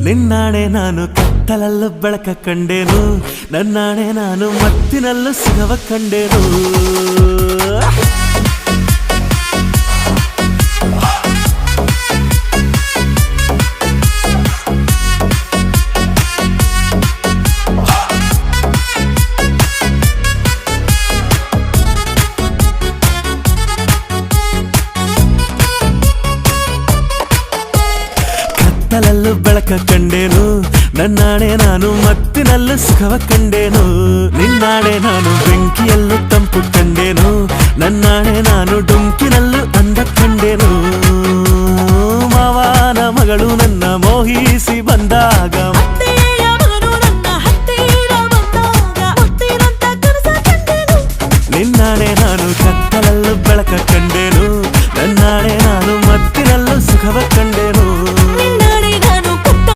ನಿನ್ನಾಣೆ ನಾನು ಕತ್ತಲಲ್ಲೂ ಬೆಳಕ ಕಂಡೇನು, ನನ್ನಾಣೆ ನಾನು ಮತ್ತಿನಲ್ಲೂ ಸುಖವ ಕಂಡೇನು. ಕತ್ತಲಲ್ಲೂ ಬೆಳಕ ಕಂಡೇನು, ನನ್ನಾಣೆ ನಾನು ಮತ್ತಿನಲ್ಲೂ ಸುಖವ ಕಂಡೇನು. ನಿನ್ನಾಣೆ ನಾನು ಬೆಂಕಿಯಲ್ಲೂ ತಂಪು ಕಂಡೇನು, ನನ್ನಾಣೆ ನಾನು ಡೊಂಕಿನಲ್ಲೂ ಅಂದ ಕಂಡೇನು. ಮಾವನ ಮಗಳು ನನ್ನ ಮೋಹಿಸಿ ಬಂದಾಗ